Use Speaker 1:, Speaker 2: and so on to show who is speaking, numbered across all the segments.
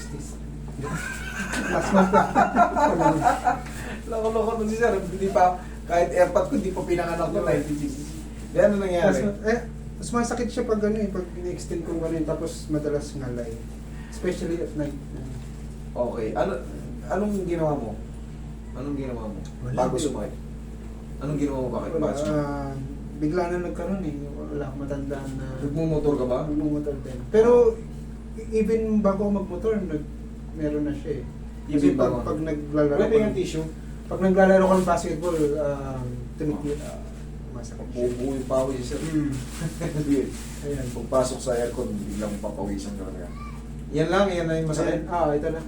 Speaker 1: 60s. Last month lang.
Speaker 2: Loko-loko nun si sir, hindi pa, kahit airpot ko, hindi pa pinanganak ko, 96. Di ano nangyari?
Speaker 1: Mas masakit siya pag ano eh, pag ini-extend ko ganun, tapos madalas ngalay. Especially at night.
Speaker 2: Okay, anong ginawa mo? Anong ginawa mo?
Speaker 1: Wala.
Speaker 2: Bago sumakit? Anong ginawa mo bakit?
Speaker 1: Wala,
Speaker 2: Bakit sumakit?
Speaker 1: bigla na nagkaroon eh. Wala akong matandaan na...
Speaker 2: Nagmumotor ka ba?
Speaker 1: Nagmumotor din. Pero, even bago ako magmotor, meron na siya eh. Kasi
Speaker 2: Even bago?
Speaker 1: pag naglalaro
Speaker 2: Pwede yung tissue.
Speaker 1: pag naglalaro ko ng basketball, tumikit, masakit siya.
Speaker 2: Bubuo yung pawis sir.
Speaker 1: Ayan.
Speaker 2: Pagpasok sa aircon, biglang papawisan ka na. Yan lang, yan na yung masakit.
Speaker 1: Ito na.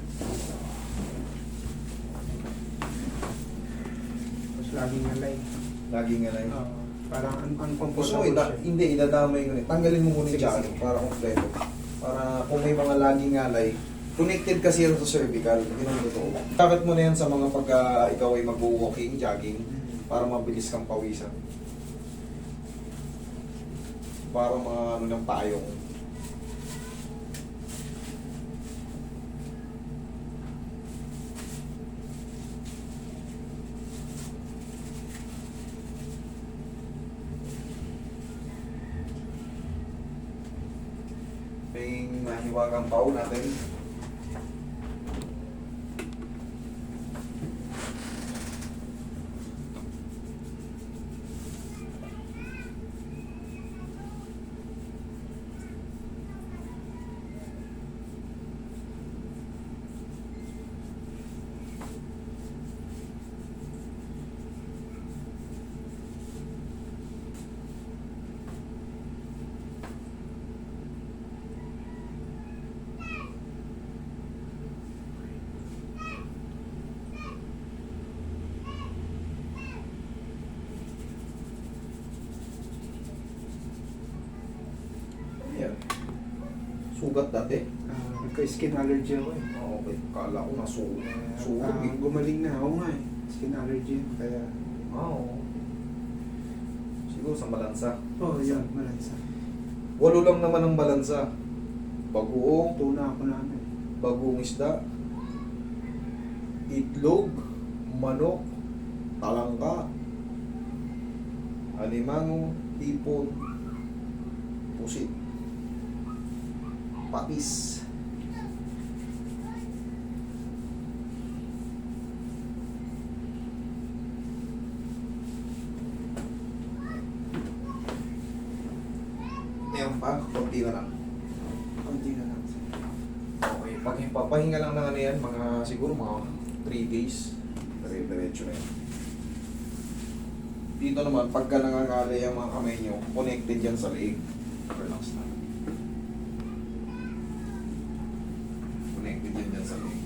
Speaker 1: Tapos laging nalay.
Speaker 2: Laging nga na yun.
Speaker 1: Parang
Speaker 2: Gusto mo,
Speaker 1: uncomfortable siya.
Speaker 2: hindi, idadamay ko na. Tanggalin mo muna yung
Speaker 1: Sige,
Speaker 2: jacket
Speaker 1: sige.
Speaker 2: para kompleto. Para kung may mga laging ngalay, connected kasi yan sa cervical. Yun ang totoo. Dapat mo na yan sa mga pagka ikaw ay mag-walking, jogging, para mabilis kang pawisan. Para mga ano ng payong. May mahiwagang pao natin. Yan. Sugat dati.
Speaker 1: Nagka-skin allergy ako eh.
Speaker 2: Okay, kala ko nasugat eh.
Speaker 1: Gumaling na. Oo nga eh. Skin allergy. Kaya...
Speaker 2: Oo. Siguro sa balansa.
Speaker 1: yun. Malansa.
Speaker 2: 8 lang naman ang balansa. Bagoong,
Speaker 1: Tuna ako namin.
Speaker 2: bagong isda, itlog, manok, talangka, alimango, hipon, pusit, patis. Meron pa, konti na lang.
Speaker 1: Konti na lang.
Speaker 2: Okay, papahinga lang ng ano yan, mga siguro mga 3 days. Dire-diretso na yan. Dito naman, pagka nangangalay ang mga kamay nyo, connected yan sa leeg. Relax na. Connected yan dyan sa leeg.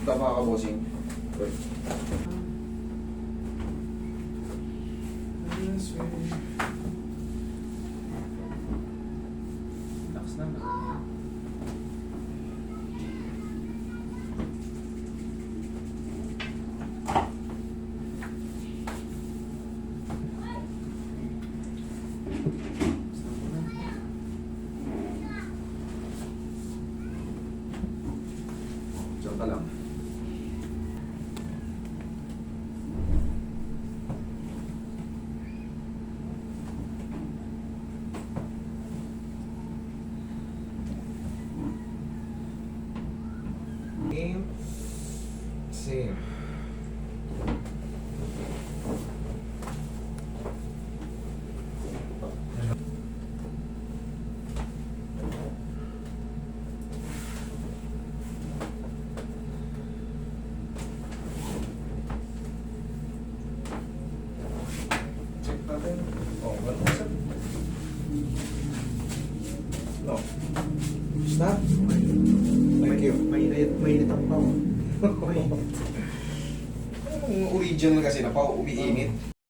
Speaker 2: Tama ka, bossing. Good. Relax na. Diyan ka lang. Same. Check natin. Oh, ganun sa. No. Stop. Thank you.
Speaker 1: Mainit ang pao.
Speaker 2: Yung original kasi na pa, umiinit.